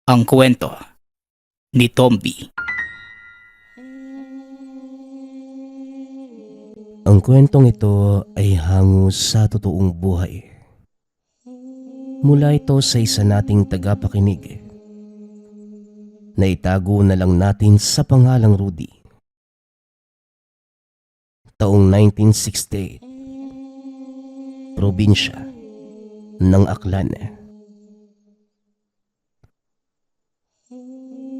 Ang kwento ni Tomby. Ang kwentong ito ay hango sa totoong buhay. Mula ito sa isa nating tagapakinig. Naitago na lang natin sa pangalang Rudy. Taong 1968. Probinsya ng Aklan.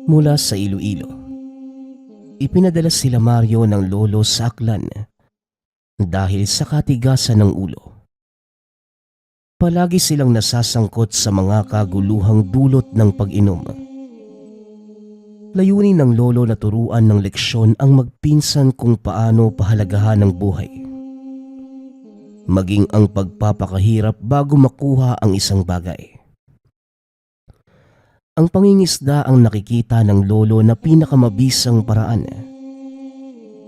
Mula sa Iloilo, ipinadala sila Mario ng lolo sa Aklan dahil sa katigasan ng ulo. Palagi silang nasasangkot sa mga kaguluhang dulot ng pag-inom. Layunin ng lolo na turuan ng leksyon ang magpinsan kung paano pahalagahan ng buhay. Maging ang pagpapakahirap bago makuha ang isang bagay. Ang pangingisda ang nakikita ng lolo na pinakamabisang paraan.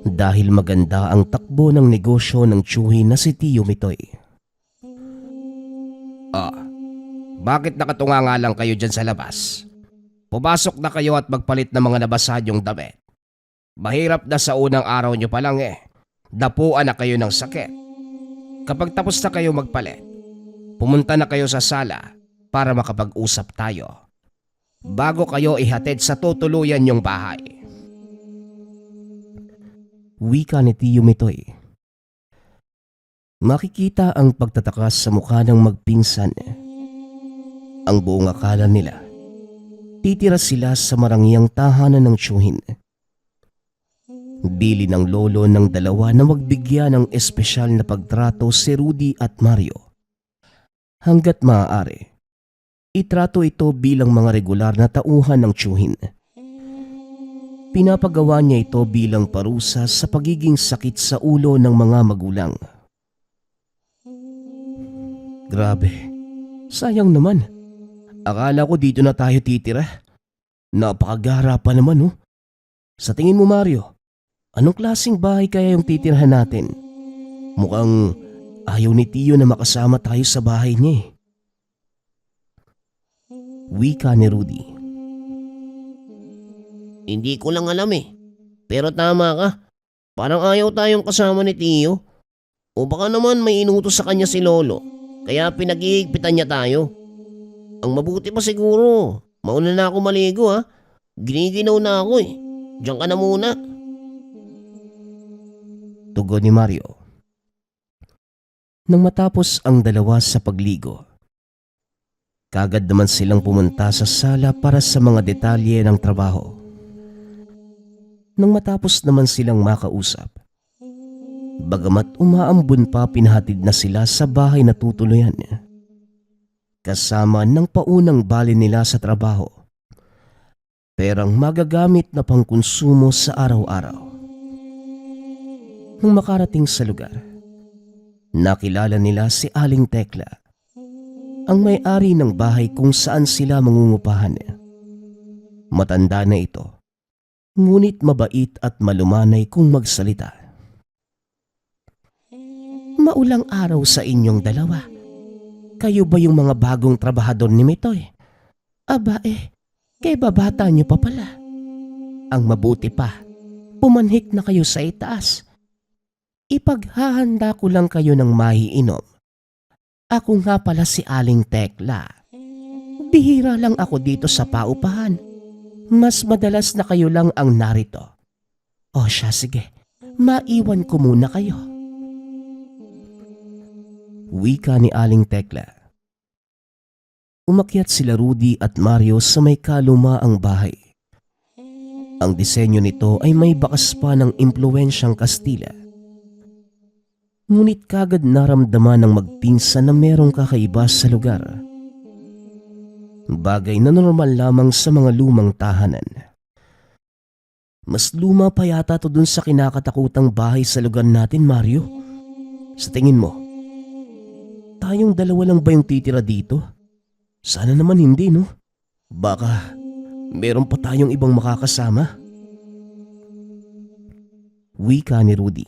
Dahil maganda ang takbo ng negosyo ng tiyuhin na si Tio Mitoy. Bakit nakatunganga lang kayo dyan sa labas? Pumasok na kayo at magpalit ng mga nabasadyong damit. Mahirap na sa unang araw nyo pa lang Dapuan na kayo ng sakit. Kapag tapos na kayo magpalit, pumunta na kayo sa sala para makapag-usap tayo. Bago kayo ihatid sa tutuluyan yung bahay. Wika ni Tio Mitoy. Makikita ang pagtatakas sa mukha ng magpinsan. Ang buong akala nila, titira sila sa marangyang tahanan ng tiyuhin. Bili ng lolo ng dalawa na magbigyan ng espesyal na pagtrato si Rudy at Mario. Hanggat maaari, itrato ito bilang mga regular na tauhan ng tiyuhin. Pinapagawa niya ito bilang parusa sa pagiging sakit sa ulo ng mga magulang. Grabe, sayang naman. Akala ko dito na tayo titira. Napakagara pa naman Sa tingin mo Mario, anong klaseng bahay kaya yung titirahan natin? Mukhang ayaw ni Tio na makasama tayo sa bahay niya Wika ni Rudy. Hindi ko lang alam Pero tama ka. Parang ayaw tayong kasama ni Tio. O baka naman may inutos sa kanya si Lolo. Kaya pinag-iigpitan niya tayo. Ang mabuti pa siguro, mauna na ako maligo Giniginaw na ako Diyan ka na muna. Tugon ni Mario. Nang matapos ang dalawa sa pagligo, kagad naman silang pumunta sa sala para sa mga detalye ng trabaho. Nang matapos naman silang makausap, bagamat umaambon pa pinahatid na sila sa bahay na tutuluyan kasama ng paunang bali nila sa trabaho. Perang magagamit na pangkonsumo sa araw-araw. Nang makarating sa lugar, nakilala nila si Aling Tekla, ang may-ari ng bahay kung saan sila mangungupahan. Matanda na ito, ngunit mabait at malumanay kung magsalita. Maulang araw sa inyong dalawa. Kayo ba yung mga bagong trabahador ni Mitoy? Aba kay babata niyo pa pala. Ang mabuti pa, pumanhik na kayo sa itaas. Ipaghahanda ko lang kayo ng maiinom. Ako nga pala si Aling Tekla. Bihira lang ako dito sa paupahan. Mas madalas na kayo lang ang narito. O siya, sige. Maiwan ko muna kayo. Wika ni Aling Tekla. Umakyat sila Rudy at Mario sa may kalumaang bahay. Ang disenyo nito ay may bakas pa ng impluwensyang Kastila. Ngunit kagad naramdaman ng magpinsan na merong kakaiba sa lugar. Bagay na normal lamang sa mga lumang tahanan. Mas luma pa yata to dun sa kinakatakutang bahay sa lugar natin, Mario. Sa tingin mo, tayong dalawa lang ba yung titira dito? Sana naman hindi, no? Baka meron pa tayong ibang makakasama. Wika ni Rudy.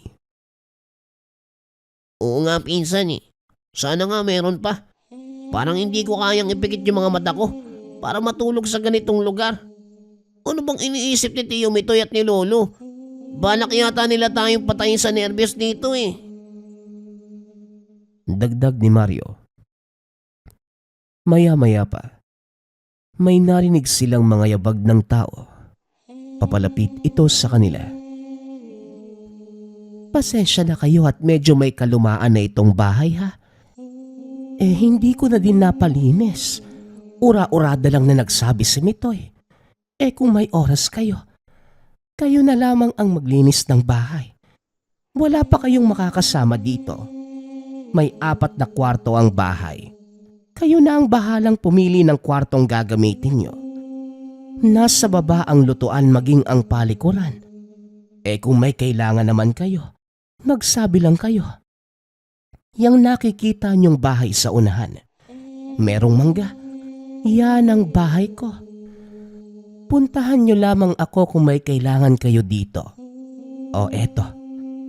Oo nga pinsan Sana nga meron pa. Parang hindi ko kayang ipikit yung mga mata ko. para matulog sa ganitong lugar. Ano bang iniisip ni Tio Mitoy at ni Lolo? Balak yata nila tayong patayin sa nervyos dito eh. Dagdag ni Mario. Maya-maya pa, may narinig silang mga yabag ng tao. Papalapit ito sa kanila. Pasensya na kayo at medyo may kalumaan na itong bahay ha. Hindi ko na din napalinis. Ura-urada lang na nagsabi si Mitoy. Kung may oras kayo, kayo na lamang ang maglinis ng bahay. Wala pa kayong makakasama dito. May 4 na kwarto ang bahay. Kayo na ang bahalang pumili ng kwartong gagamitin nyo. Nasa baba ang lutuan maging ang palikuran. Kung may kailangan naman kayo, magsabi lang kayo. Yang nakikita nyong bahay sa unahan, merong mangga. Yan ang bahay ko. Puntahan nyo lamang ako kung may kailangan kayo dito. O eto,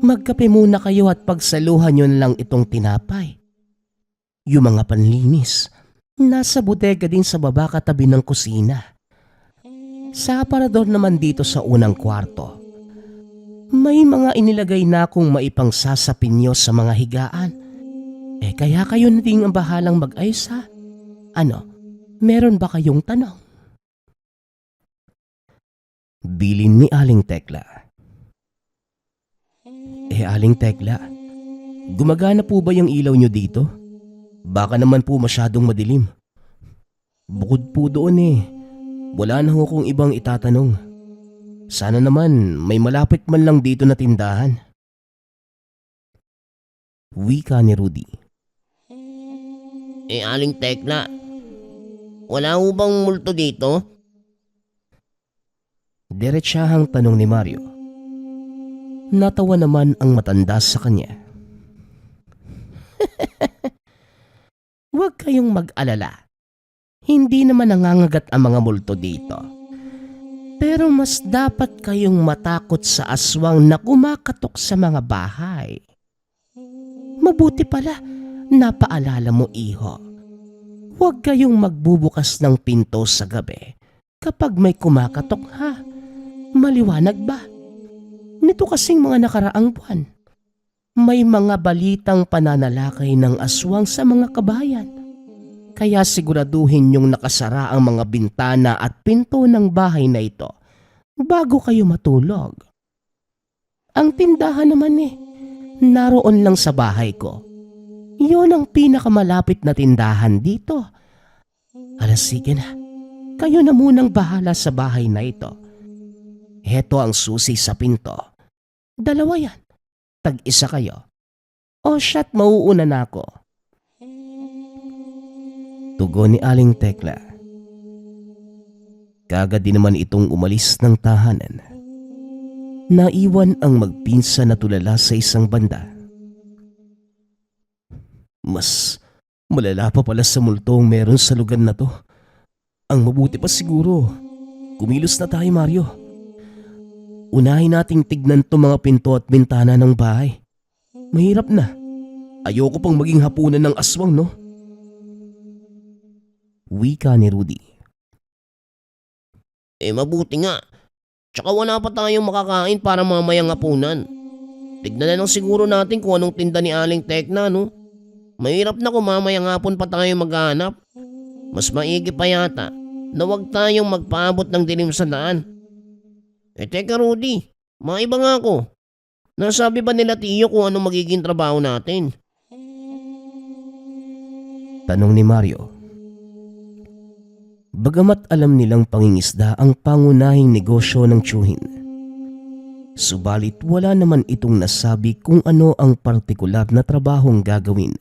magkape muna kayo at pagsaluhan nyo lang itong tinapay. Yung mga panlinis, nasa bodega din sa baba katabi ng kusina. Sa aparador naman dito sa unang kwarto, may mga inilagay na akong maipangsasapin nyo sa mga higaan. Kaya kayo na din ang bahalang mag-ayos ha? Ano, meron ba kayong tanong? Bilin ni Aling Tekla. Aling Tekla, gumagana po ba yung ilaw nyo dito? Baka naman po masyadong madilim. Bukod po doon wala na ho kong ibang itatanong. Sana naman may malapit man lang dito na tindahan. Wika ni Rudy. Aling Tekla, wala ho bang multo dito? Diretsahang tanong ni Mario. Natawa naman ang matanda sa kanya. Huwag kayong mag-alala. Hindi naman nangangagat ang mga multo dito. Pero mas dapat kayong matakot sa aswang na kumakatok sa mga bahay. Mabuti pala, napaalala mo iho. Huwag kayong magbubukas ng pinto sa gabi kapag may kumakatok ha. Maliwanag ba? Nito kasing mga nakaraang buwan, may mga balitang pananalakay ng aswang sa mga kabayan. Kaya siguraduhin niyong nakasara ang mga bintana at pinto ng bahay na ito bago kayo matulog. Ang tindahan naman naroon lang sa bahay ko. Iyon ang pinakamalapit na tindahan dito. Sige na, kayo na munang bahala sa bahay na ito. Heto ang susi sa pinto. 2 yan. Tag-isa kayo. O shit, mauuna na ako. Tugon ni Aling Tekla. Kagad din naman itong umalis ng tahanan. Naiwan ang magpinsan na tulala sa isang banda. Mas malala pa pala sa multong meron sa lugar na to. Ang mabuti pa siguro, kumilos na tayo Mario. Unahin nating tignan to mga pinto at bintana ng bahay. Mahirap na. Ayoko pang maging hapunan ng aswang, no? Wika ni Rudy. Mabuti nga. Tsaka wala pa tayong makakain para mamayang hapunan. Tignan na lang siguro natin kung anong tinda ni Aling Tekla, no? Mahirap na kung mamayang hapon pa tayo maghanap. Mas maigi pa yata na huwag tayong magpaabot ng dilim sa daan. Teka Rudy, maiba nga ako. Nasabi ba nila Tiyo kung anong magiging trabaho natin? Tanong ni Mario. Bagamat alam nilang pangingisda ang pangunahing negosyo ng tiyuhin, subalit wala naman itong nasabi kung ano ang partikular na trabahong gagawin.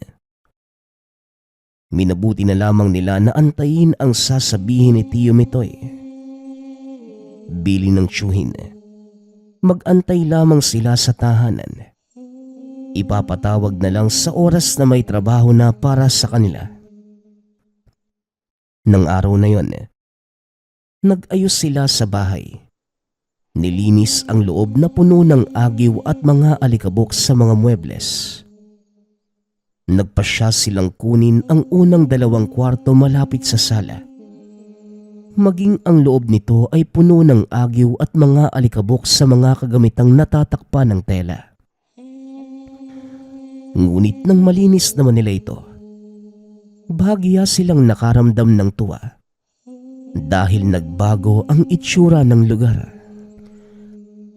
Minabuti na lamang nila na antayin ang sasabihin ni Tio Mitoy. Bili ng tiyuhin, mag-antay lamang sila sa tahanan. Ipapatawag na lang sa oras na may trabaho na para sa kanila. Nang araw na yon, nag-ayos sila sa bahay. Nilinis ang loob na puno ng agiw at mga alikabok sa mga muebles. Nagpasya silang kunin ang unang 2 kwarto malapit sa sala. Maging ang loob nito ay puno ng agyo at mga alikabok sa mga kagamitang natatakpan ng tela. Ngunit nang malinis naman nila ito, bahagya silang nakaramdam ng tuwa dahil nagbago ang itsura ng lugar.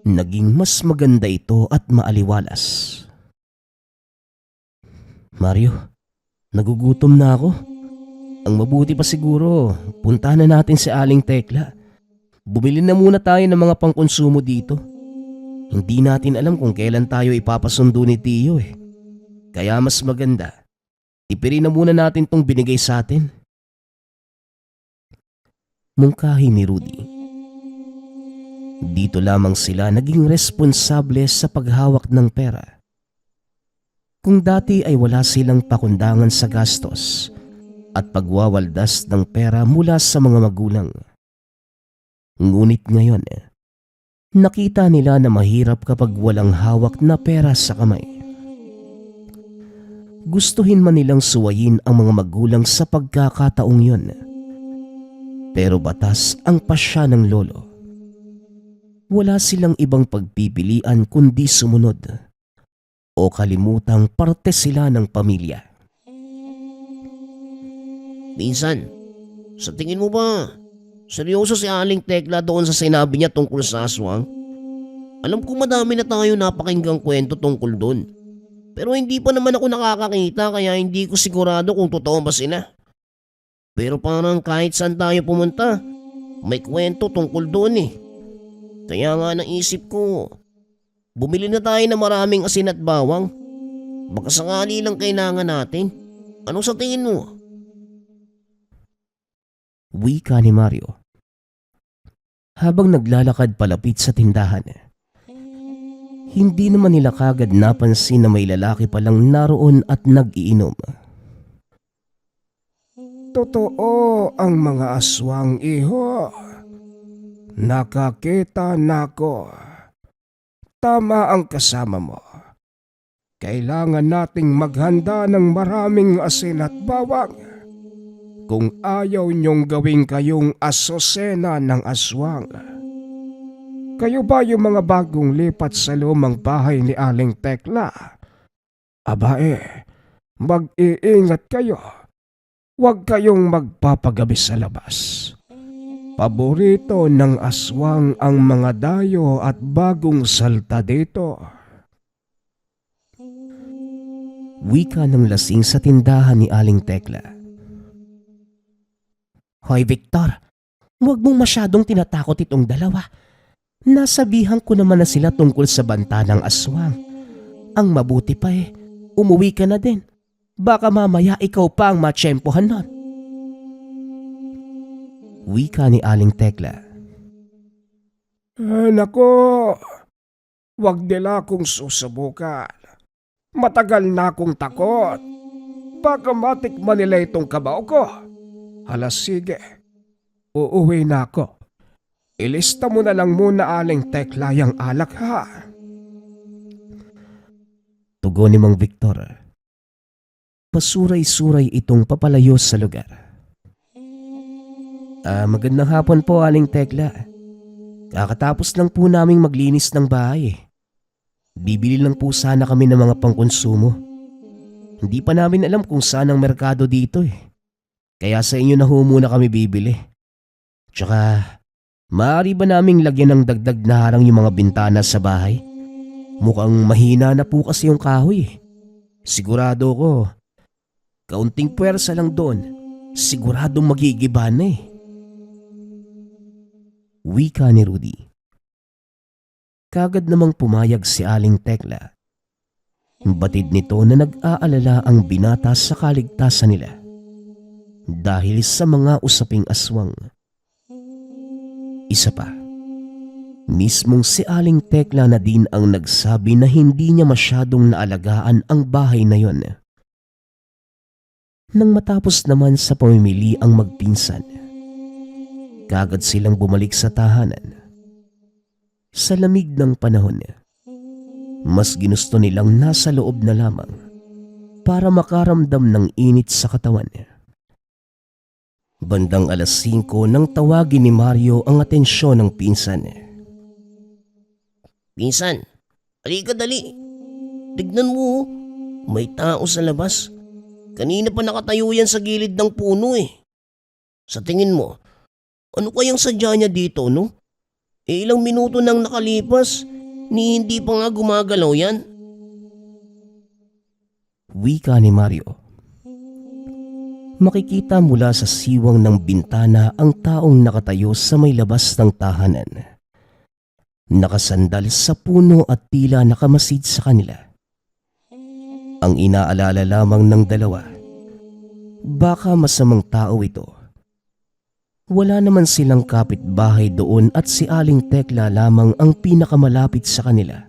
Naging mas maganda ito at maaliwalas. Mario, nagugutom na ako. Ang mabuti pa siguro, puntahan na natin si Aling Tekla. Bumili na muna tayo ng mga pangkonsumo dito. Hindi natin alam kung kailan tayo ipapasundo ni Tio eh. Kaya mas maganda, tipirin na muna natin tong binigay sa atin. Mungkahi ni Rudy. Dito lamang sila naging responsable sa paghawak ng pera. Kung dati ay wala silang pakundangan sa gastos at pagwawaldas ng pera mula sa mga magulang. Ngunit ngayon, nakita nila na mahirap kapag walang hawak na pera sa kamay. Gustuhin man nilang suwayin ang mga magulang sa pagkakataong yun. Pero batas ang pasya ng lolo. Wala silang ibang pagpipilian kundi sumunod o kalimutang parte sila ng pamilya. Minsan, sa tingin mo ba, seryoso si Aling Tekla doon sa sinabi niya tungkol sa aswang? Alam ko madami na tayo napakinggang kwento tungkol doon. Pero hindi pa naman ako nakakakita kaya hindi ko sigurado kung totoo ba sila. Pero parang kahit saan tayo pumunta, may kwento tungkol doon eh. Kaya nga naisip ko, bumili na tayo ng maraming asin at bawang. Baka sakali lang kailangan natin. Ano sa tingin mo? Wika ni Mario. Habang naglalakad palapit sa tindahan, hindi naman nila kagad napansin na may lalaki palang naroon at nag-iinom. Totoo ang mga aswang, iho. Nakakita nako. Tama ang kasama mo. Kailangan nating maghanda ng maraming asin at bawang. Kung ayaw niyong gawing kayong asosena ng aswang. Kayo ba yung mga bagong lipat sa lumang bahay ni Aling Tekla? Abae, mag-iingat kayo. Huwag kayong magpapagabi sa labas. Paborito ng aswang ang mga dayo at bagong salta dito. Wika ng lasing sa tindahan ni Aling Tekla. Hoy Victor, huwag mong masyadong tinatakot itong dalawa. Nasabihan ko naman na sila tungkol sa banta ng aswang. Ang mabuti pa umuwi ka na din. Baka mamaya ikaw pa ang matsyempohan nun. Wika ni Aling Tekla. Nako, wag nila akong susubukan. Matagal na akong takot. Baka matikman nila itong kabaw ko. Hala sige, uuwi na ako. Ilista mo na lang muna Aling Tekla yung alak ha. Tugon ni Mang Victor. Pasuray-suray itong papalayo sa lugar. Magandang hapon po Aling Tekla. Kakatapos lang po naming maglinis ng bahay. Bibili lang po sana kami ng mga pangkonsumo. Hindi pa namin alam kung saan ang merkado dito Kaya sa inyo na ho muna kami bibili. Tsaka, maaari ba naming lagyan ng dagdag na harang yung mga bintana sa bahay? Mukhang mahina na po kasi yung kahoy. Sigurado ko, kaunting puwersa lang doon, siguradong magigiba na Wika ni Rudy. Kagad namang pumayag si Aling Tekla. Batid nito na nag-aalala ang binata sa kaligtasan nila dahil sa mga usaping aswang. Isa pa, mismong si Aling Tekla na din ang nagsabi na hindi niya masyadong naalagaan ang bahay na yon. Nang matapos naman sa pamimili ang magpinsan, kagad silang bumalik sa tahanan. Sa lamig ng panahon, mas ginusto nilang nasa loob na lamang para makaramdam ng init sa katawan. Bandang alas 5 nang tawagin ni Mario ang atensyon ng pinsan. Pinsan, halika dali. Tignan mo, oh. May tao sa labas. Kanina pa nakatayo yan sa gilid ng puno eh. Sa tingin mo, ano kayang sadya niya dito, no? Ilang minuto nang nakalipas, ni hindi pa nga gumagalaw yan. Wika ni Mario. Makikita mula sa siwang ng bintana ang taong nakatayo sa may labas ng tahanan. Nakasandal sa puno at tila nakamasid sa kanila. Ang inaalala lamang ng dalawa, baka masamang tao ito. Wala naman silang kapitbahay doon at si Aling Tekla lamang ang pinakamalapit sa kanila.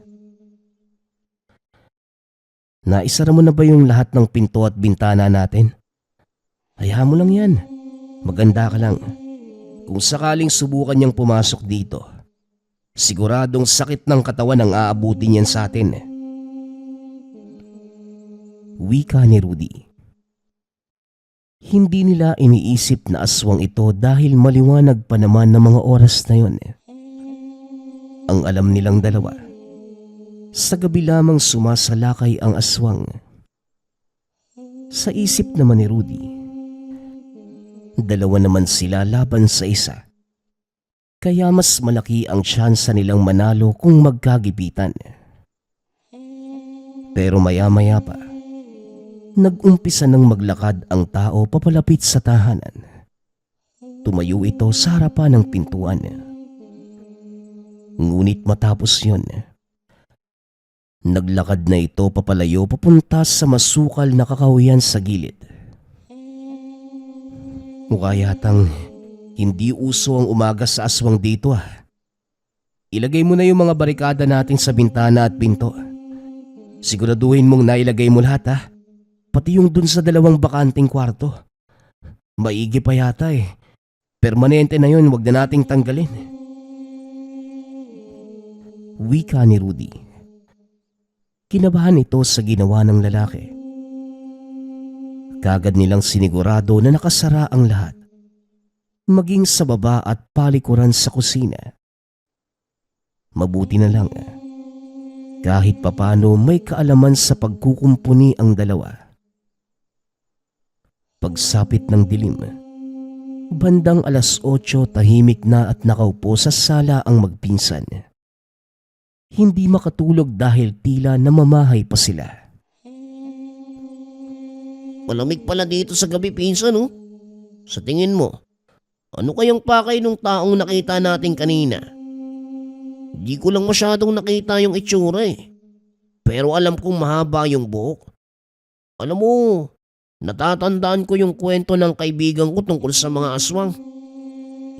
Naisara mo na ba yung lahat ng pinto at bintana natin? Hayaan mo lang yan. Maganda ka lang. Kung sakaling subukan niyang pumasok dito, siguradong sakit ng katawan ang aabutin niyan sa atin. Wika ni Rudy. Hindi nila iniisip na aswang ito dahil maliwanag pa naman ng mga oras na yon. Ang alam nilang dalawa, sa gabi lamang sumasalakay ang aswang. Sa isip naman ni Rudy, dalawa naman sila laban sa isa. Kaya mas malaki ang tsansa nilang manalo kung magkagipitan. Pero maya-maya pa, nag-umpisa ng maglakad ang tao papalapit sa tahanan. Tumayo ito sa harapan ng pintuan. Ngunit matapos yun, naglakad na ito papalayo papunta sa masukal na kakahuyan sa gilid. Mukha yatang hindi uso ang umaga sa aswang dito ah. Ilagay mo na yung mga barikada natin sa bintana at pinto. Siguraduhin mong nailagay mo lahat ah. Pati yung dun sa 2 bakanting kwarto. Maigi pa yata eh. Permanente na yun, wag na nating tanggalin. Wika ni Rudy. Kinabahan ito sa ginawa ng lalaki. Kagad nilang sinigurado na nakasara ang lahat, maging sa baba at palikuran sa kusina. Mabuti na lang, kahit papano may kaalaman sa pagkukumpuni ang dalawa. Pagsapit ng dilim, bandang alas 8 tahimik na at nakaupo sa sala ang magpinsan. Hindi makatulog dahil tila namamahay pa sila. Malamig pala dito sa gabi, pinsan, oh. Sa tingin mo, ano kayang pakay nung taong nakita natin kanina? Di ko lang masyadong nakita yung itsura eh. Pero alam kong mahaba yung buhok. Alam mo, natatandaan ko yung kwento ng kaibigan ko tungkol sa mga aswang.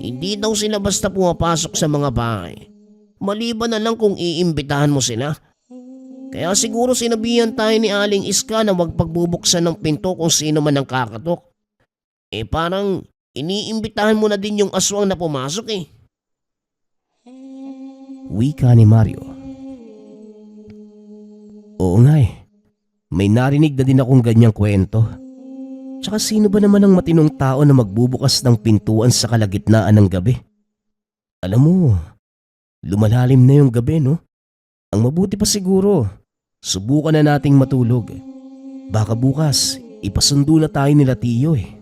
Hindi daw sila basta pumapasok sa mga bahay, maliban na lang kung iimbitahan mo sila. Kaya siguro sinabihan tayo ni Aling Iska na wag pagbubuksan ng pinto kung sino man ang kakatok. Eh parang iniimbitahan mo na din yung aswang na pumasok eh. Wika ni Mario. Oo nga eh. May narinig na din akong ganyang kwento. Tsaka sino ba naman ang matinong tao na magbubukas ng pintuan sa kalagitnaan ng gabi? Alam mo, lumalalim na yung gabi, no? Ang mabuti pa siguro, subukan na nating matulog. Baka bukas, ipasundo na tayo nila Tiyo eh.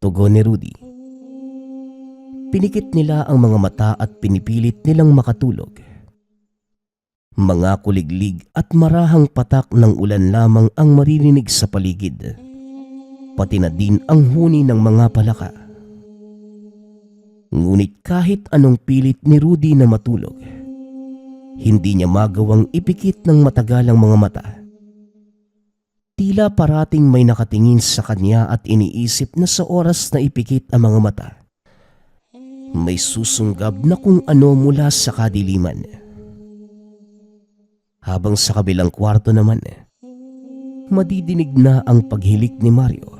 Tugon ni Rudy. Pinikit nila ang mga mata at pinipilit nilang makatulog. Mga kuliglig at marahang patak ng ulan lamang ang maririnig sa paligid. Pati na din ang huni ng mga palaka. Ngunit kahit anong pilit ni Rudy na matulog, hindi niya magawang ipikit ng matagalang mga mata. Tila parating may nakatingin sa kanya at iniisip na sa oras na ipikit ang mga mata, may susunggab na kung ano mula sa kadiliman. Habang sa kabilang kwarto naman, madidinig na ang paghilik ni Mario.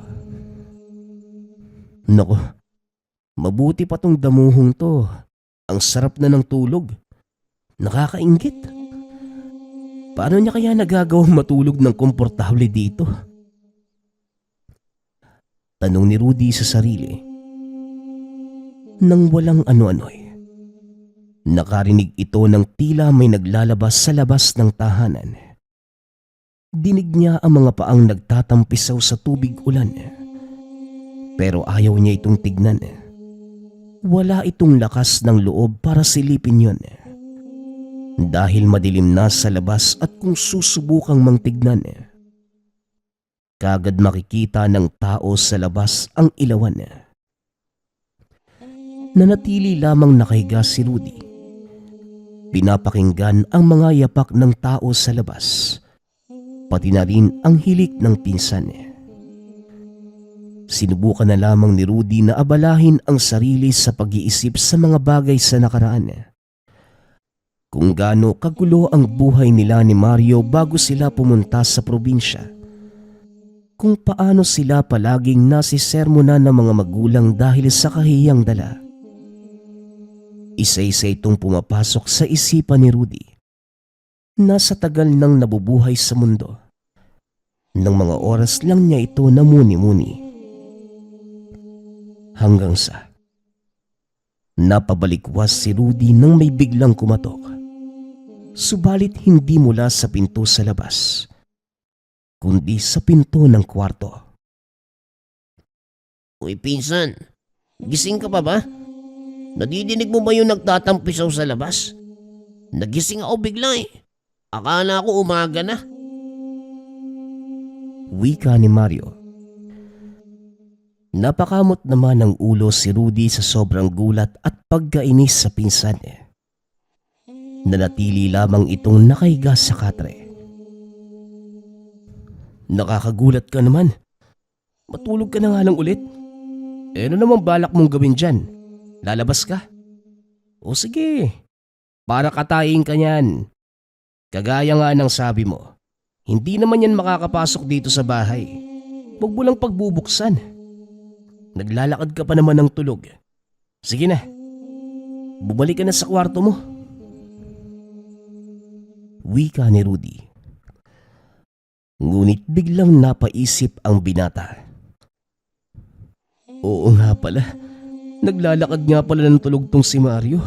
Nako, mabuti pa tong damuhong to. Ang sarap na ng tulog. Nakakainggit. Paano niya kaya nagagawang matulog ng komportable dito? Tanong ni Rudy sa sarili. Nang walang ano-ano'y nakarinig ito ng tila may naglalabas sa labas ng tahanan. Dinig niya ang mga paang nagtatampisaw sa tubig ulan. Pero ayaw niya itong tignan. Wala itong lakas ng loob para silipin yun. Dahil madilim na sa labas at kung susubukang mang tignan, kagad makikita ng tao sa labas ang ilawan. Nanatili lamang nakahiga si Rudy. Pinapakinggan ang mga yapak ng tao sa labas, pati na rin ang hilik ng pinsan. Sinubukan na lamang ni Rudy na abalahin ang sarili sa pag-iisip sa mga bagay sa nakaraan. Kung gaano kagulo ang buhay nila ni Mario bago sila pumunta sa probinsya. Kung paano sila palaging nasisermonan ng mga magulang dahil sa kahiyang dala. Isa-isa itong pumapasok sa isipan ni Rudy. Nasa tagal nang nabubuhay sa mundo. Nang mga oras lang niya ito namuni-muni. Hanggang sa napabalikwas si Rudy nang may biglang kumatok. Subalit hindi mula sa pinto sa labas, kundi sa pinto ng kwarto. Uy, pinsan, gising ka pa ba? Nadidinig mo ba yung nagtatampisaw sa labas? Nagising ako bigla eh. Akala ko umaga na. Wika ni Mario. Napakamot naman ng ulo si Rudy sa sobrang gulat at pagkainis sa pinsan. Nanatili lamang itong nakahiga sa katre. Nakakagulat ka naman. Matulog ka na nga lang ulit. Ano namang balak mong gawin dyan? Lalabas ka? O sige, para katayin ka niyan. Kagaya nga ng sabi mo, hindi naman yan makakapasok dito sa bahay. Huwag mo lang pagbubuksan. Naglalakad ka pa naman ng tulog. Sige na, bumalik ka na sa kwarto mo. Wika ni Rudy. Ngunit biglang napaisip ang binata. Oo nga pala. Naglalakad nga pala ng tulog tong si Mario.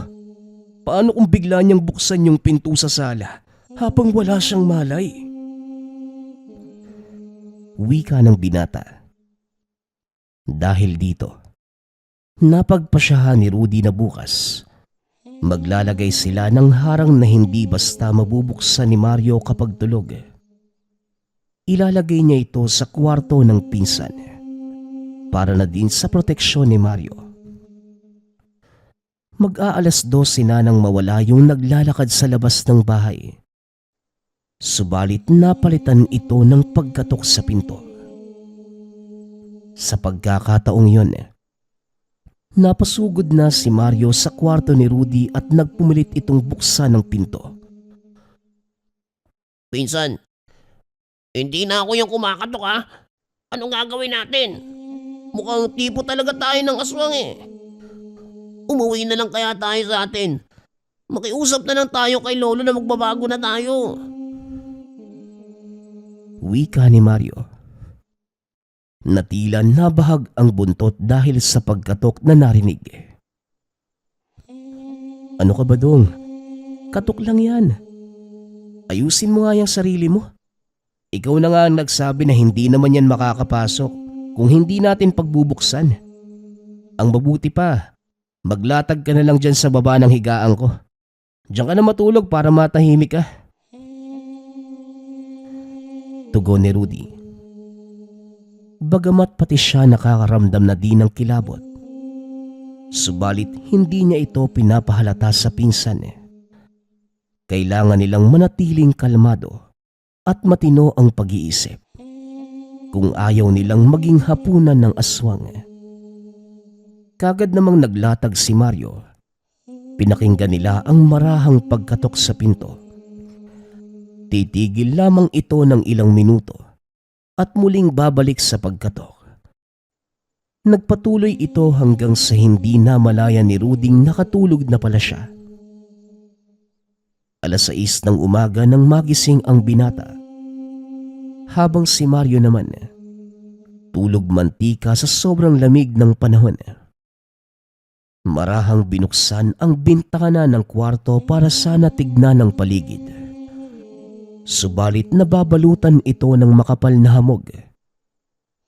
Paano kung bigla niyang buksan yung pinto sa sala habang wala siyang malay? Wika ng binata. Dahil dito, napagpasyahan ni Rudy na bukas, maglalagay sila ng harang na hindi basta mabubuksan ni Mario kapag tulog. Ilalagay niya ito sa kwarto ng pinsan para na din sa proteksyon ni Mario. Mag-aalas 12 na nang mawala yung naglalakad sa labas ng bahay. Subalit napalitan ito ng pagkatok sa pinto. Sa pagkakataong yun, napasugod na si Mario sa kwarto ni Rudy at nagpumilit itong buksan ng pinto. Pinsan, hindi na ako yung kumakatok ha. Anong gagawin natin? Mukhang tipo talaga tayo ng aswang eh. Umuwi na lang kaya tayo sa atin. Makiusap na lang tayo kay Lolo na magbabago na tayo. Wika ni Mario. Natila nabahag ang buntot dahil sa pagkatok na narinig. Ano ka ba dong? Katok lang yan. Ayusin mo nga yung sarili mo. Ikaw na nga ang nagsabi na hindi naman yan makakapasok kung hindi natin pagbubuksan. Ang mabuti pa, maglatag ka na lang dyan sa baba ng higaan ko. Diyan ka na matulog para matahimik ka. Tugon ni Rudy. Bagamat pati siya nakakaramdam na din ng kilabot, subalit hindi niya ito pinapahalata sa pinsan. Kailangan nilang manatiling kalmado at matino ang pag-iisip kung ayaw nilang maging hapunan ng aswang. Kagad namang naglatag si Mario. Pinakinggan nila ang marahang pagkatok sa pinto. Titigil lamang ito ng ilang minuto at muling babalik sa pagkatok. Nagpatuloy ito hanggang sa hindi namalayan ni Ruding nakatulog na pala siya. 6:00 ng umaga nang magising ang binata. Habang si Mario naman Tulog mantika sa sobrang lamig ng panahon. Marahang binuksan ang bintana ng kwarto para sana tignan ang paligid. Subalit nababalutan ito ng makapal na hamog,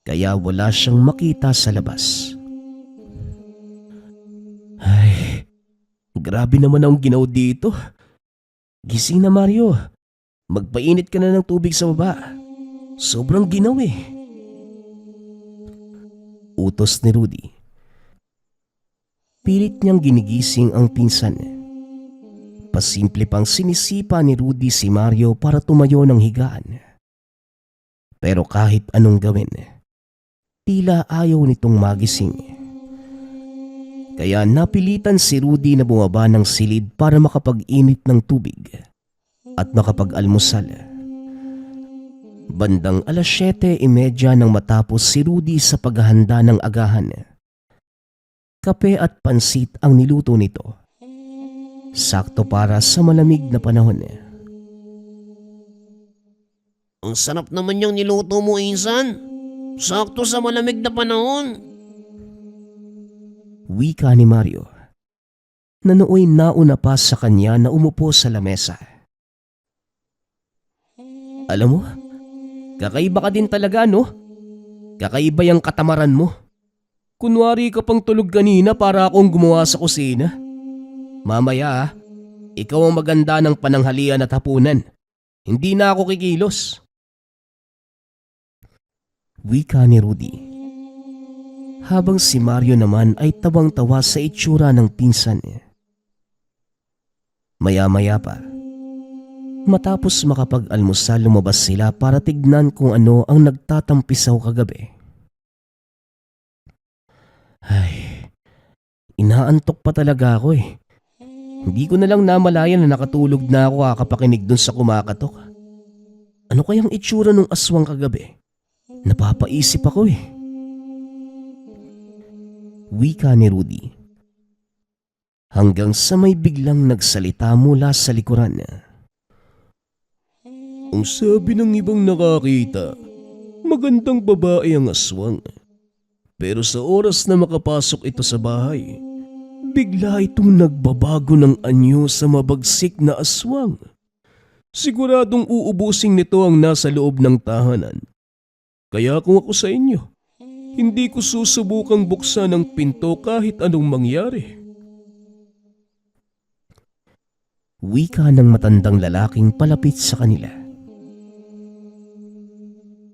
kaya wala siyang makita sa labas. Ay, grabe naman ang ginaw dito. Gising na, Mario. Magpainit ka na ng tubig sa baba. Sobrang ginaw eh. Utos ni Rudy. Pilit niyang ginigising ang pinsan. Pasimple pang sinisipa ni Rudy si Mario para tumayo ng higaan. Pero kahit anong gawin, tila ayaw nitong magising. Kaya napilitan si Rudy na bumaba ng silid para makapag-init ng tubig at makapag-almusal. Bandang 7:30 nang matapos si Rudy sa paghahanda ng agahan. Kape at pansit ang niluto nito. Sakto para sa malamig na panahon. Ang sarap naman yung niluto mo, Insan. Sakto sa malamig na panahon. Wika ni Mario, na nooy nauna pa sa kanya na umupo sa lamesa. Alam mo, kakaiba ka din talaga, no? Kakaiba yung katamaran mo. Kunwari ka pang tulog kanina para akong gumawa sa kusina. Mamaya, ikaw ang maganda ng pananghalian at hapunan. Hindi na ako kikilos. Wika ni Rudy. Habang si Mario naman ay tabang-tawa sa itsura ng pinsan. Maya-maya pa, matapos makapag-almusal, lumabas sila para tignan kung ano ang nagtatampisaw kagabi. Ay, inaantok pa talaga ako eh. Hindi ko na lang namalayan na nakatulog na ako kakapakinig dun sa kumakatok. Ano kayang itsura ng aswang kagabi? Napapaisip ako eh. Wika ni Rudy. Hanggang sa may biglang nagsalita mula sa likuran. Ang sabi ng ibang nakakita, magandang babae ang aswang. Pero sa oras na makapasok ito sa bahay, bigla itong nagbabago ng anyo sa mabagsik na aswang. Siguradong uubusing nito ang nasa loob ng tahanan. Kaya kung ako sa inyo, hindi ko susubukang buksan ang pinto kahit anong mangyari. Wika ng matandang lalaking palapit sa kanila.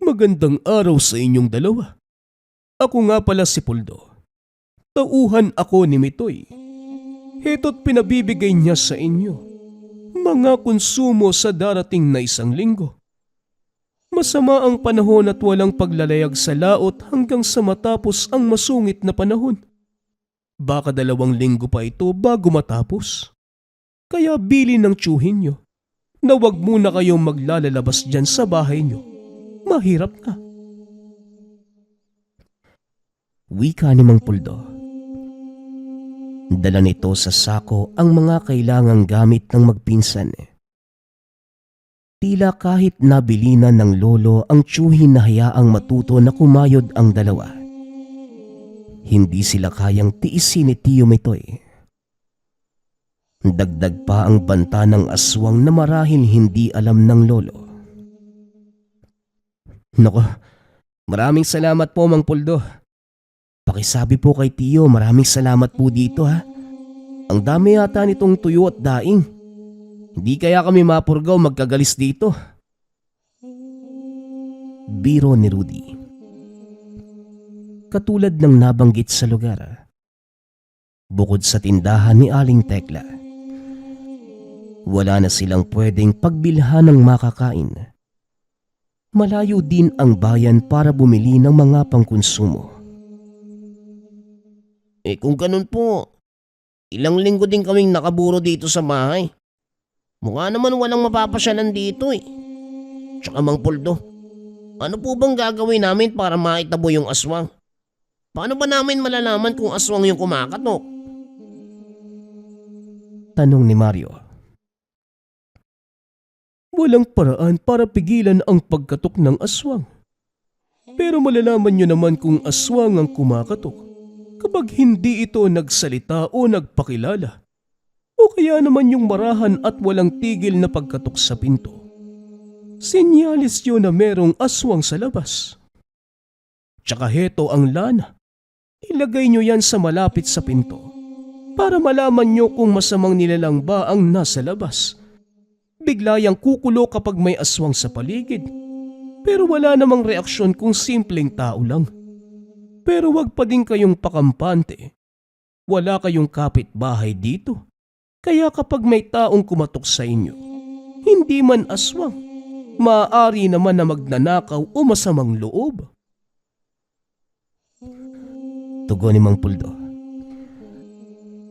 Magandang araw sa inyong dalawa. Ako nga pala si Puldo. Tauhan ako ni Mitoy. Heto't pinabibigay niya sa inyo mga konsumo sa darating na 1 linggo. Masama ang panahon at walang paglalayag sa laot hanggang sa matapos ang masungit na panahon. Baka 2 linggo pa ito bago matapos. Kaya bili ng tiyuhin nyo na wag muna kayong maglalalabas dyan sa bahay nyo. Mahirap na. Wika ni Mang Puldo. Dala nito sa sako ang mga kailangang gamit ng magpinsan. Tila kahit nabilinan ng lolo ang tiyuhin na hayaang matuto na kumayod ang dalawa. Hindi sila kayang tiisin ni Tiyo Mitoy. Dagdag pa ang banta ng aswang na marahil hindi alam ng lolo. Nako, maraming salamat po Mang Puldo. Pakisabi po kay Tiyo, maraming salamat po dito ha. Ang dami yata nitong tuyo at daing. Hindi kaya kami mapurgaw magkagalis dito. Biro ni Rudy. Katulad ng nabanggit sa lugar, bukod sa tindahan ni Aling Tekla, wala na silang pwedeng pagbilhan ng makakain. Malayo din ang bayan para bumili ng mga pangkonsumo. Kung ganun po, ilang linggo din kaming nakaburo dito sa bahay. Mukha naman walang mapapasyalan dito eh. Tsaka Mang Puldo, ano po bang gagawin namin para maitabo yung aswang? Paano ba namin malalaman kung aswang yung kumakatok? Tanong ni Mario. Walang paraan para pigilan ang pagkatok ng aswang. Pero malalaman nyo naman kung aswang ang kumakatok kapag hindi ito nagsalita o nagpakilala. O kaya naman yung marahan at walang tigil na pagkatok sa pinto. Sinyalis yun na merong aswang sa labas. Tsaka heto ang lana. Ilagay nyo yan sa malapit sa pinto para malaman nyo kung masamang nilalang ba ang nasa labas. Bigla yang kukulo kapag may aswang sa paligid. Pero wala namang reaksyon kung simpleng tao lang. Pero wag pa din kayong pakampante. Wala kayong kapitbahay dito. Kaya kapag may taong kumatok sa inyo, hindi man aswang, maaari naman na magnanakaw o masamang loob. Tugon ni Mang Puldo.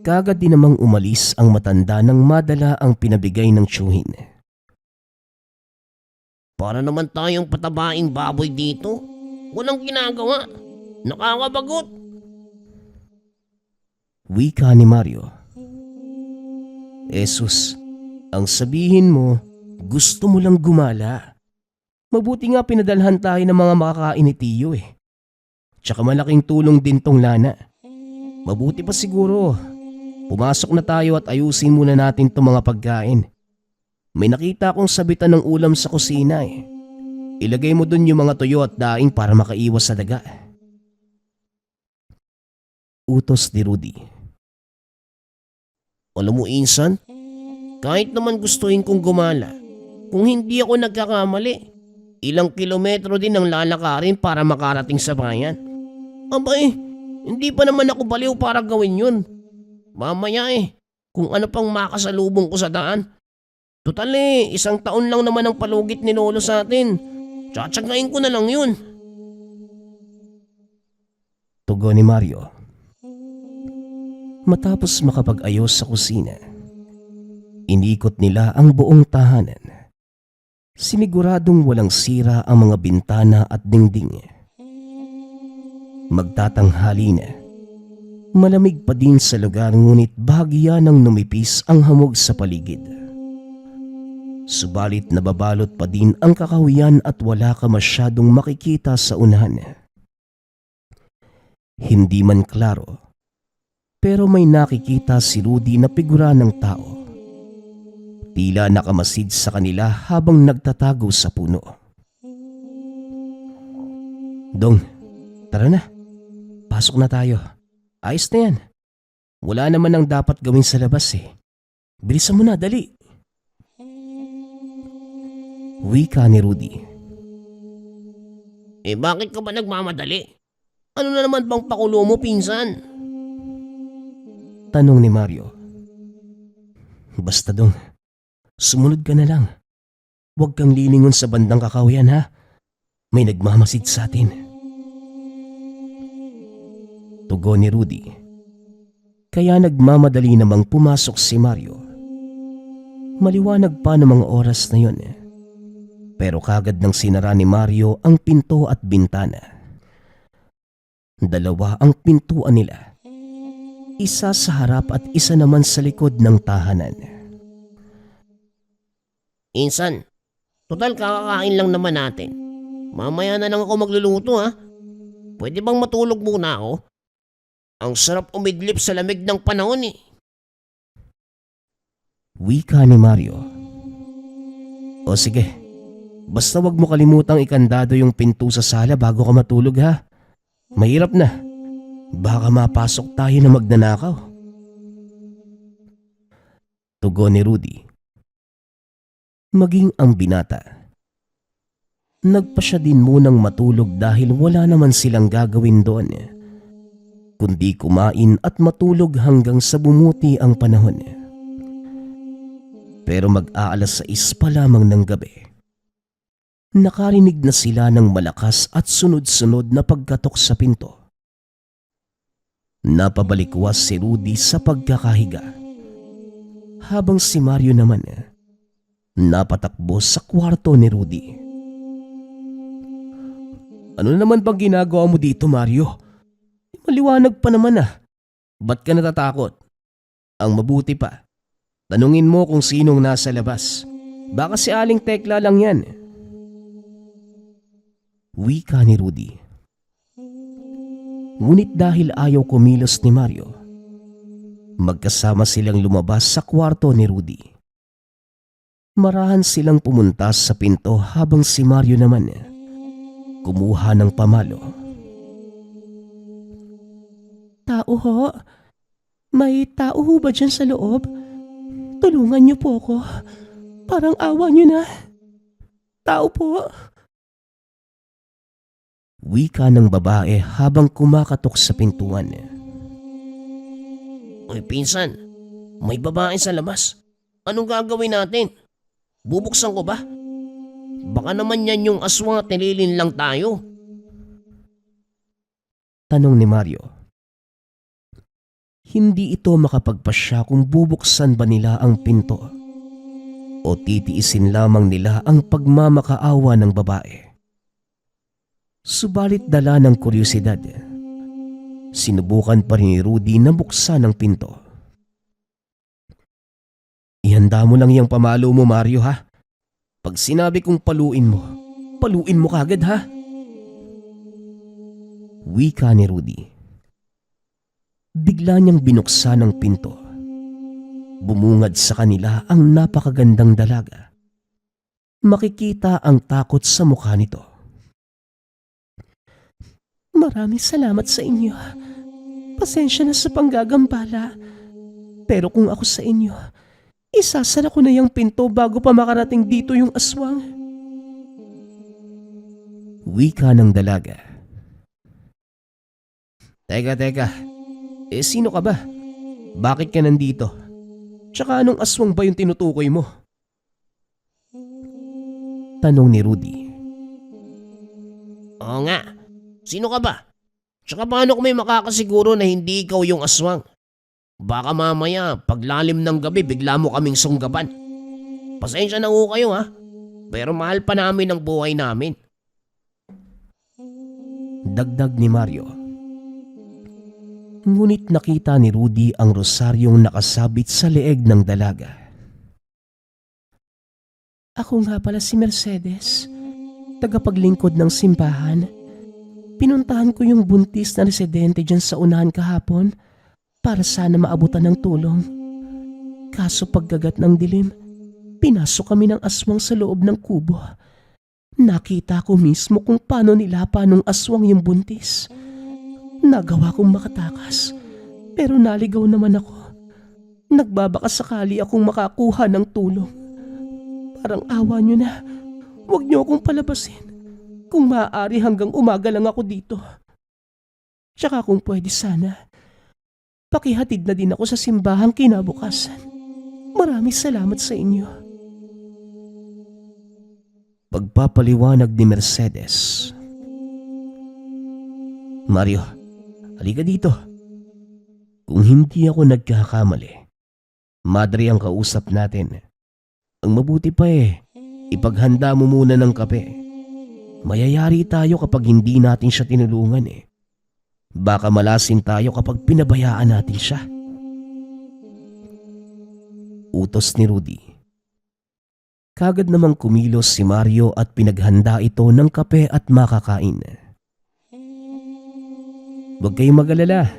Kagad din namang umalis ang matanda nang madala ang pinabigay ng tiyuhin. Para naman tayong patabaing baboy dito. Walang ginagawa. Nakakabagot. Wika ni Mario. Jesus, ang sabihin mo, gusto mo lang gumala. Mabuti nga pinadalhan tayo ng mga makakain ni Tiyo eh. Tsaka malaking tulong din tong lana. Mabuti pa siguro. Pumasok na tayo at ayusin muna natin tong mga pagkain. May nakita akong sabitan ng ulam sa kusina eh. Ilagay mo dun yung mga tuyo at daing para makaiwas sa daga. Utos ni Rudy. Alam mo, Insan, kahit naman gustuhin kong gumala, kung hindi ako nagkakamali, ilang kilometro din ang lalakarin para makarating sa bayan. Abay, hindi pa naman ako baliw para gawin yun. Mamaya kung ano pang makasalubong ko sa daan. Total 1 taon lang naman ang palugit ni Lolo sa atin. Tsatsagain ko na lang yun. Tugon ni Mario. Matapos makapag-ayos sa kusina, inikot nila ang buong tahanan. Siniguradong walang sira ang mga bintana at dingding. Magtatanghali na. Malamig pa din sa lugar ngunit bahagya nang numipis ang hamog sa paligid. Subalit nababalot pa din ang kakahuyan at wala ka masyadong makikita sa unahan. Hindi man klaro, pero may nakikita si Rudy na figura ng tao. Tila nakamasid sa kanila habang nagtatago sa puno. Dong, tara na. Pasok na tayo. Ayos na yan. Wala naman ang dapat gawin sa labas eh. Bilisan mo na, dali. Wika ni Rudy. Bakit ka ba nagmamadali? Ano na naman bang pakulo mo, pinsan? Tanong ni Mario. Basta dong, sumunod ka na lang. Huwag kang lilingon sa bandang kakahuyan ha. May nagmamasid sa atin. Tugon ni Rudy. Kaya nagmamadali namang pumasok si Mario. Maliwanag pa ng mga oras na yon. Pero kagad nang sinara ni Mario ang pinto at bintana. Dalawa ang pintuan nila. Isa sa harap at isa naman sa likod ng tahanan. Insan, total kakakain lang naman natin. Mamaya na lang ako magluluto ha. Pwede bang matulog muna ako? Ang sarap umidlip sa lamig ng panahon eh. Wika ni Mario. O sige, basta wag mo kalimutang ikandado yung pinto sa sala bago ka matulog ha. Mahirap na. Baka mapasok tayo na magnanakaw. Tugon ni Rudy. Maging ang binata. Nagpa siya din munang matulog dahil wala naman silang gagawin doon. Kundi kumain at matulog hanggang sa bumuti ang panahon. Pero mag-aalas 6 pa lamang ng gabi. Nakarinig na sila ng malakas at sunod-sunod na pagkatok sa pinto. Napabalikwas si Rudy sa pagkakahiga. Habang si Mario naman napatakbo sa kwarto ni Rudy. Ano naman bang ginagawa mo dito, Mario? Maliwanag pa naman Ba't ka natatakot? Ang mabuti pa, tanungin mo kung sinong nasa labas. Baka si Aling Tekla lang yan. Wika ni Rudy. Ngunit dahil ayaw kumilos ni Mario, magkasama silang lumabas sa kwarto ni Rudy. Marahan silang pumunta sa pinto habang si Mario naman kumuha ng pamalo. Tao ho? May tao ho ba dyan sa loob? Tulungan niyo po ako. Parang awa niyo na. Tao po. Wika ng babae habang kumakatok sa pintuan. Uy, pinsan, may babae sa labas. Anong gagawin natin? Bubuksan ko ba? Baka naman yan yung aswang at nililin lang tayo. Tanong ni Mario. Hindi ito makapagpasya kung bubuksan ba nila ang pinto o titiisin lamang nila ang pagmamakaawa ng babae. Subalit dala ng kuryosidad, sinubukan pa rin ni Rudy na buksan ang pinto. Ihanda mo lang yung pamalo mo, Mario, ha? Pag sinabi kong paluin mo kagad, ha? Wika ni Rudy. Bigla niyang binuksan ang pinto. Bumungad sa kanila ang napakagandang dalaga. Makikita ang takot sa mukha nito. Maraming salamat sa inyo. Pasensya na sa panggagambala. Pero kung ako sa inyo, isasara ko na yung pinto bago pa makarating dito yung aswang. Wika ng dalaga. Teka. Sino ka ba? Bakit ka nandito? Tsaka anong aswang ba yung tinutukoy mo? Tanong ni Rudy. Oo nga. Sino ka ba? Tsaka paano kung may makakasiguro na hindi ikaw yung aswang? Baka mamaya, paglalim ng gabi, bigla mo kaming sunggaban. Pasensya na ho kayo ha. Pero mahal pa namin ang buhay namin. Dagdag ni Mario. Ngunit nakita ni Rudy ang rosaryong nakasabit sa leeg ng dalaga. Ako nga pala si Mercedes, tagapaglingkod ng simbahan. Pinuntahan ko yung buntis na residente dyan sa unahan kahapon para sana maabutan ng tulong. Kaso paggagat ng dilim, pinasok kami ng aswang sa loob ng kubo. Nakita ko mismo kung paano nilapa ng aswang yung buntis. Nagawa kong makatakas, pero naligaw naman ako. Nagbabaka sakali akong makakuha ng tulong. Parang awa nyo na, huwag nyo akong palabasin. Kung maaari hanggang umaga lang ako dito. Tsaka kung pwede sana, pakihatid na din ako sa simbahang kinabukasan. Maraming salamat sa inyo. Pagpapaliwanag ni Mercedes. Mario, halika dito. Kung hindi ako nagkakamali, madre ang kausap natin. Ang mabuti pa ipaghanda mo muna ng kape. Mayayari tayo kapag hindi natin siya tinulungan Baka malasin tayo kapag pinabayaan natin siya. Utos ni Rudy. Kagad namang kumilos si Mario at pinaghanda ito ng kape at makakain. Huwag kayong mag-alala.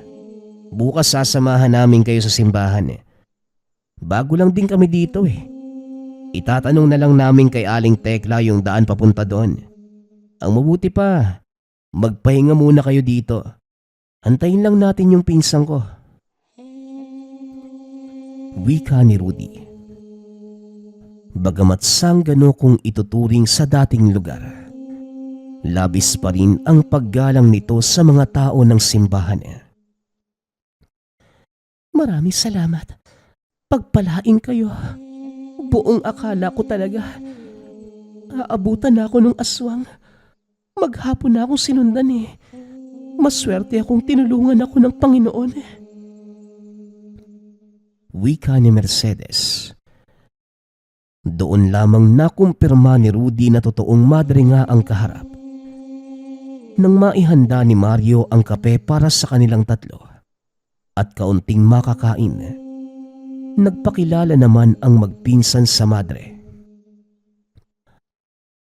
Bukas sasamahan namin kayo sa simbahan Bago lang din kami dito Itatanong na lang namin kay Aling Tekla yung daan papunta doon. Ang mabuti pa, magpahinga muna kayo dito. Antayin lang natin yung pinsang ko. Wika ni Rudy. Bagamat sanggano kung ituturing sa dating lugar, labis pa rin ang paggalang nito sa mga tao ng simbahan. Maraming salamat. Pagpalain kayo. Buong akala ko talaga aabutan na ako ng aswang. Maghapon na akong sinundan Maswerte akong tinulungan ako ng Panginoon Wika ni Mercedes. Doon lamang nakumpirma ni Rudy na totoong madre nga ang kaharap. Nang maihanda ni Mario ang kape para sa kanilang tatlo at kaunting makakain, nagpakilala naman ang magpinsan sa madre.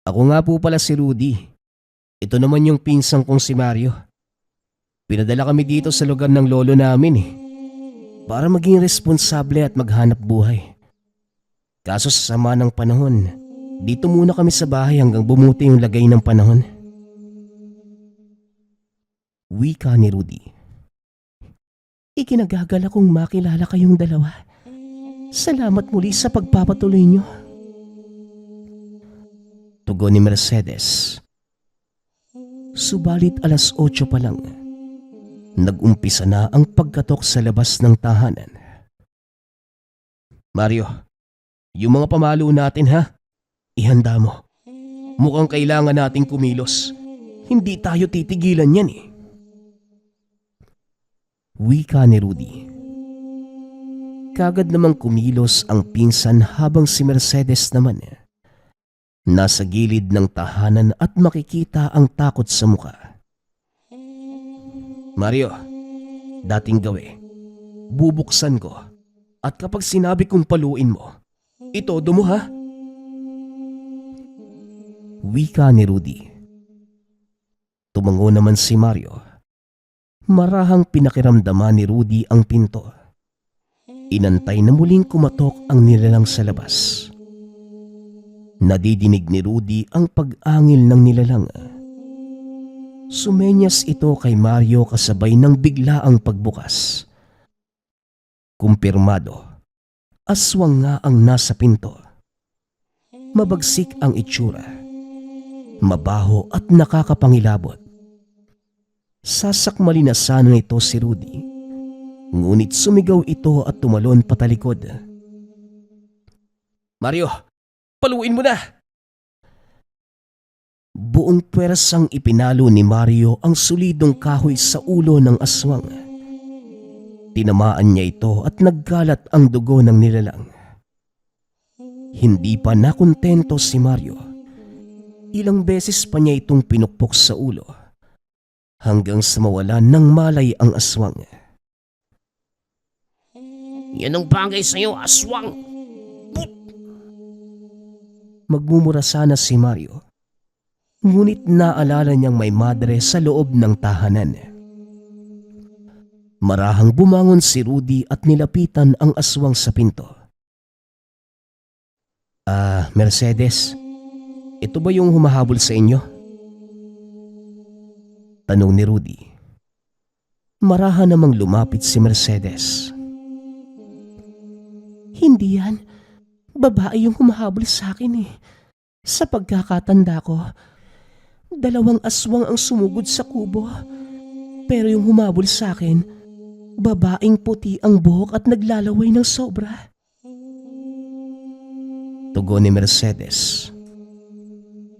Ako nga po pala si Rudy. Ito naman yung pinsang kong si Mario. Pinadala kami dito sa lugar ng lolo namin para maging responsable at maghanap buhay. Kaso sa sama ng panahon, dito muna kami sa bahay hanggang bumuti yung lagay ng panahon. Wika ni Rudy. Ikinagagal akong makilala kayong dalawa. Salamat muli sa pagpapatuloy niyo. Tugon ni Mercedes. Subalit alas 8 pa lang, Nag-umpisa na ang pagkatok sa labas ng tahanan. Mario, yung mga pamalo natin ha, ihanda mo. Mukhang kailangan nating kumilos. Hindi tayo titigilan yan Wika ni Rudy. Kagad namang kumilos ang pinsan habang si Mercedes naman nasa gilid ng tahanan at makikita ang takot sa muka. Mario, dating gawi, bubuksan ko at kapag sinabi kong paluin mo, itodo mo ha? Wika ni Rudy. Tumango naman si Mario. Marahang pinakiramdaman ni Rudy ang pinto. Inantay na muling kumatok ang nilalang sa labas. Nadidinig ni Rudy ang pag-angil ng nilalang. Sumenyas ito kay Mario kasabay ng biglaang pagbukas. Kumpirmado, aswang nga ang nasa pinto. Mabagsik ang itsura. Mabaho at nakakapangilabot. Sasakmali na sana ito si Rudy. Ngunit sumigaw ito at tumalon patalikod. Mario, paluin mo na! Buong pwersang ipinalo ni Mario ang solidong kahoy sa ulo ng aswang. Tinamaan niya ito at nagkalat ang dugo ng nilalang. Hindi pa nakontento si Mario. Ilang beses pa niya itong pinukpok sa ulo hanggang sa mawalan ng malay ang aswang. Yan ang bagay sa'yo, aswang! Magmumura sana si Mario. Ngunit naalala niyang may madre sa loob ng tahanan. Marahang bumangon si Rudy at nilapitan ang aswang sa pinto. Mercedes, ito ba yung humahabol sa inyo? Tanong ni Rudy. Marahan namang lumapit si Mercedes. Hindi yan. Babae yung humahabol sa akin Sa pagkakatanda ko, 2 aswang ang sumugod sa kubo. Pero yung humabol sa akin, babaeng puti ang buhok at naglalaway ng sobra. Tugon ni Mercedes.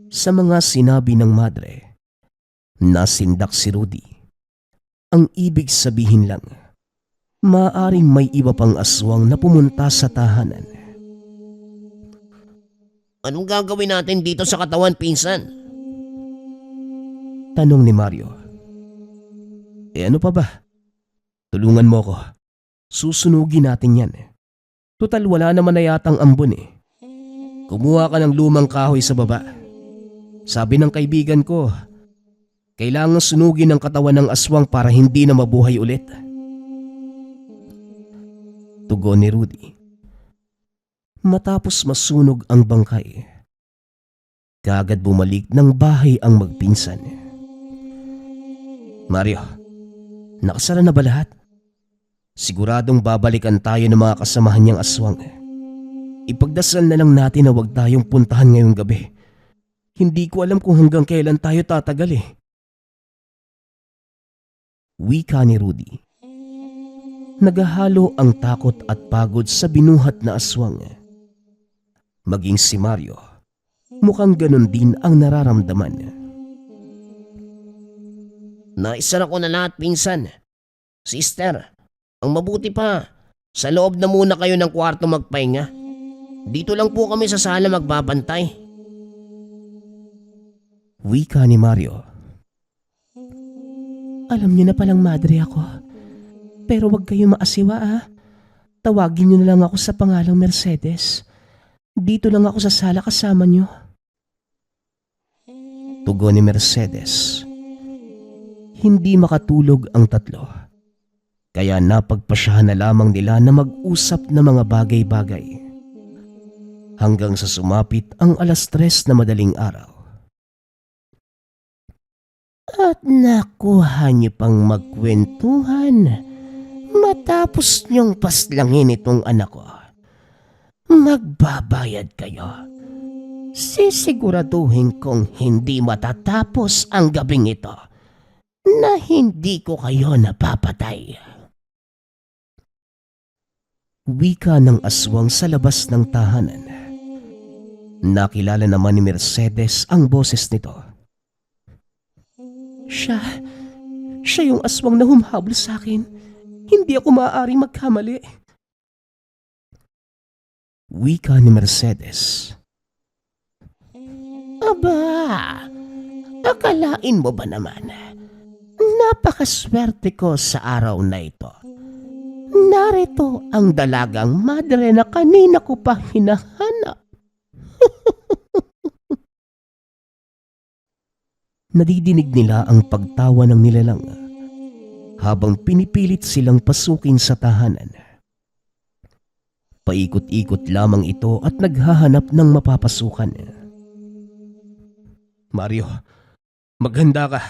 Sa mga sinabi ng madre, nasindak si Rudy. Ang ibig sabihin lang, maaaring may iba pang aswang na pumunta sa tahanan. Anong gagawin natin dito sa katawan, pinsan? Tanong ni Mario. Ano pa ba? Tulungan mo ko. Susunugin natin yan. Tutal wala naman na yatang ambon Kumuha ka ng lumang kahoy sa baba. Sabi ng kaibigan ko, kailangan sunugin ang katawan ng aswang para hindi na mabuhay ulit. Tugon ni Rudy. Matapos masunog ang bangkay, kaagad bumalik ng bahay ang magpinsan. Mario, nakasara na ba lahat? Siguradong babalikan tayo ng mga kasamahan niyang aswang. Ipagdasal na lang natin na huwag tayong puntahan ngayong gabi. Hindi ko alam kung hanggang kailan tayo tatagal Wika ni Rudy. Nagahalo ang takot at pagod sa binuhat na aswang. Maging si Mario, mukhang ganun din ang nararamdaman. Naisara ko na lahat, pinsan. Sister, ang mabuti pa, sa loob na muna kayo ng kwarto magpahinga. Dito lang po kami sa sala magbabantay. Wika ni Mario. Alam niyo na palang madre ako. Pero wag kayo maasiwa Tawagin niyo na lang ako sa pangalang Mercedes. Dito lang ako sa sala kasama niyo. Tugon ni Mercedes. Hindi makatulog ang tatlo. Kaya napagpasyahan na lamang nila na mag-usap ng mga bagay-bagay. Hanggang sa sumapit ang 3:00 na madaling araw. At nakuha niyo pang magkwentuhan matapos niyong paslangin itong anak ko. Magbabayad kayo. Sisiguraduhin kong hindi matatapos ang gabing ito na hindi ko kayo napapatay. Wika ng aswang sa labas ng tahanan. Nakilala naman ni Mercedes ang boses nito. Siya yung aswang na humahabol sa akin. Hindi ako maaaring magkamali. Wika ni Mercedes. Aba, akalain mo ba naman? Napakaswerte ko sa araw na ito. Narito ang dalagang madre na kanina ko pa hinahanap. Nadidinig nila ang pagtawa ng nilalang habang pinipilit silang pasukin sa tahanan. Paikot-ikot lamang ito at naghahanap ng mapapasukan. Mario, maghanda ka.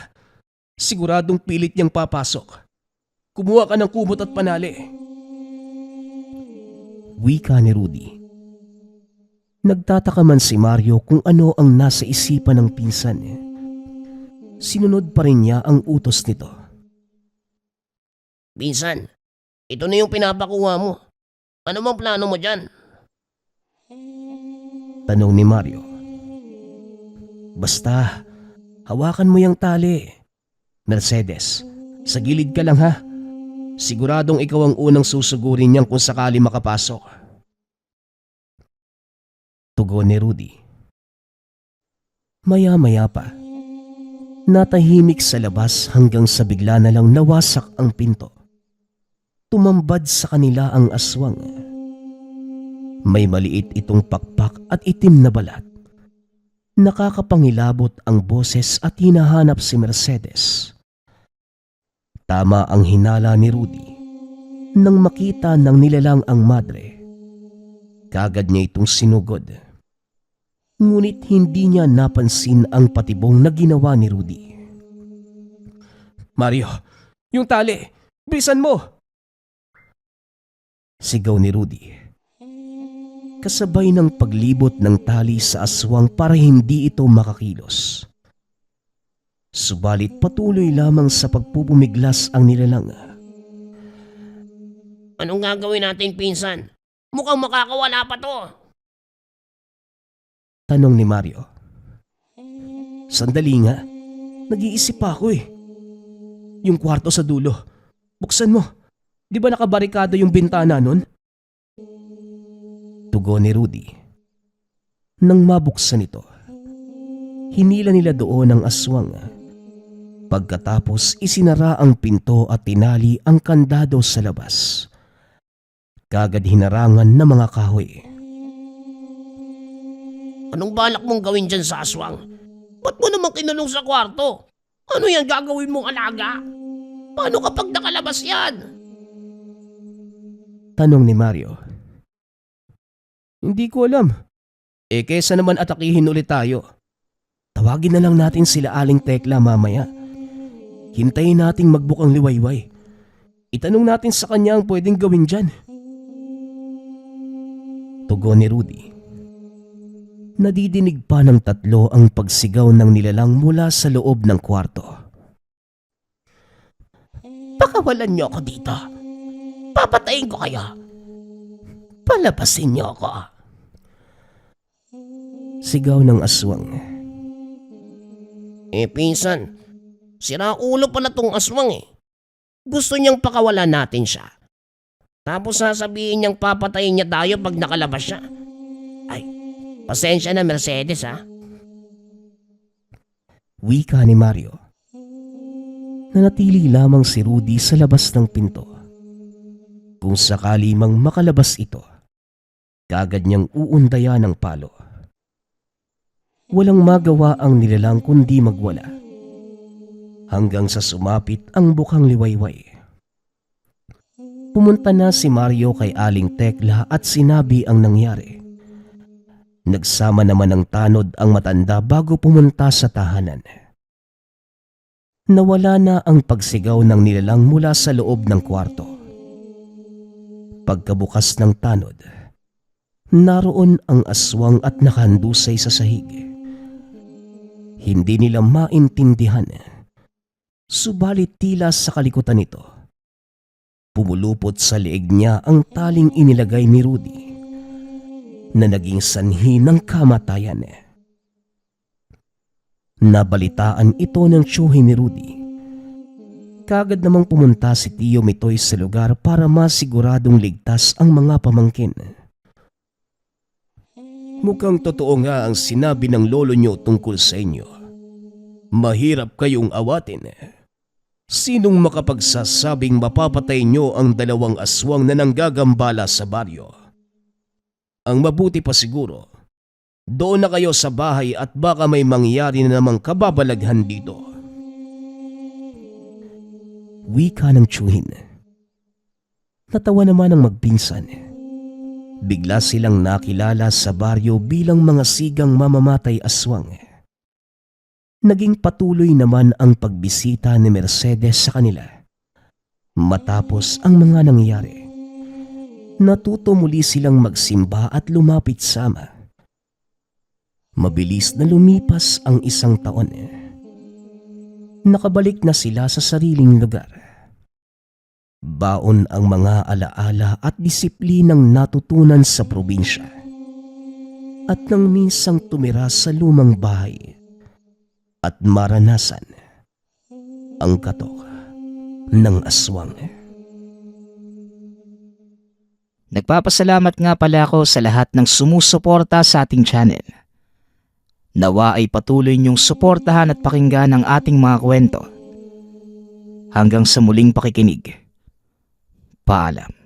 Siguradong pilit niyang papasok. Kumuha ka ng kumot at panali. Wika ni Rudy. Nagtataka man si Mario kung ano ang nasa isipan ng pinsan. Sinunod pa rin niya ang utos nito. Pinsan, ito na yung pinapakuha mo. Ano bang plano mo dyan? Tanong ni Mario. Basta, hawakan mo yung tali. Mercedes, sa gilid ka lang ha. Siguradong ikaw ang unang susugurin niyang kung sakali makapasok. Tugon ni Rudy. Maya-maya pa, natahimik sa labas hanggang sa bigla na lang nawasak ang pinto. Tumambad sa kanila ang aswang. May maliit itong pakpak at itim na balat. Nakakapangilabot ang boses at hinahanap si Mercedes. Tama ang hinala ni Rudy. Nang makita ng nilalang ang madre, kagad niya itong sinugod. Ngunit hindi niya napansin ang patibong na ginawa ni Rudy. Mario, yung tali, bilisan mo! Sigaw ni Rudy. Kasabay ng paglibot ng tali sa aswang para hindi ito makakilos. Subalit patuloy lamang sa pagpupumiglas ang nilalang. Anong gagawin natin, pinsan? Mukhang makakawala pa to. Tanong ni Mario. Sandali nga, nag-iisip pa ako eh. Yung kwarto sa dulo, buksan mo. Di ba nakabarikado yung bintana nun? Tugon ni Rudy. Nang mabuksan ito, hinila nila doon ang aswang. Pagkatapos isinara ang pinto at tinali ang kandado sa labas. Kagad hinarangan ng mga kahoy. Anong balak mong gawin dyan sa aswang? Ba't mo naman kinulong sa kwarto? Ano yan gagawin mong alaga? Paano kapag nakalabas yan? Tanong ni Mario. Hindi ko alam. Kesa naman atakihin ulit tayo. Tawagin na lang natin sila Aling Tekla mamaya. Hintayin nating magbukang liwayway. Itanong natin sa kanya ang pwedeng gawin dyan. Tugon ni Rudy. Nadidinig pa ng tatlo ang pagsigaw ng nilalang mula sa loob ng kwarto. Pakawalan niyo ako dito. Papatayin ko kayo. Palabasin niyo ako. Sigaw ng aswang. Pinsan, sira ulo pala tong aswang eh. Gusto niyang pakawalan natin siya. Tapos sasabihin niyang papatayin niya tayo pag nakalabas siya. Ay, pasensya na Mercedes ha. Wika ni Mario. Nanatili lamang si Rudy sa labas ng pinto. Kung sakali mang makalabas ito, kagad niyang uundaya ng palo. Walang magawa ang nilalang kundi magwala. Hanggang sa sumapit ang bukang liwayway. Pumunta na si Mario kay Aling Tekla at sinabi ang nangyari. Nagsama naman ng tanod ang matanda bago pumunta sa tahanan. Nawala na ang pagsigaw ng nilalang mula sa loob ng kwarto. Pagkabukas ng tanod, naroon ang aswang at nakahandusay sa sahig. Hindi nila maintindihan, subalit tila sa kalikutan nito, pumulupot sa leeg niya ang taling inilagay ni Rudy na naging sanhi ng kamatayan. Nabalitaan ito ng tiyuhin ni Rudy. Kagad namang pumunta si Tio Mitoy sa lugar para masiguradong ligtas ang mga pamangkin. Mukhang totoo nga ang sinabi ng lolo nyo tungkol sa inyo. Mahirap kayong awatin. Sinong makapagsasabing mapapatay nyo ang dalawang aswang na nanggagambala sa baryo? Ang mabuti pa siguro, doon na kayo sa bahay at baka may mangyari na namang kababalaghan dito. Wika ng tiyuhin. Natawa naman ang magpinsan. Bigla silang nakilala sa baryo bilang mga sigang mamamatay aswang. Naging patuloy naman ang pagbisita ni Mercedes sa kanila. Matapos ang mga nangyari, natuto muli silang magsimba at lumapit sama. Mabilis na lumipas ang 1 taon. Nakabalik na sila sa sariling lugar. Baon ang mga alaala at disiplinang natutunan sa probinsya. At nang minsang tumira sa lumang bahay at maranasan ang katok ng aswang. Nagpapasalamat nga pala ako sa lahat ng sumusuporta sa ating channel. Nawa ay patuloy niyong suportahan at pakinggan ang ating mga kwento. Hanggang sa muling pakikinig. Paalam.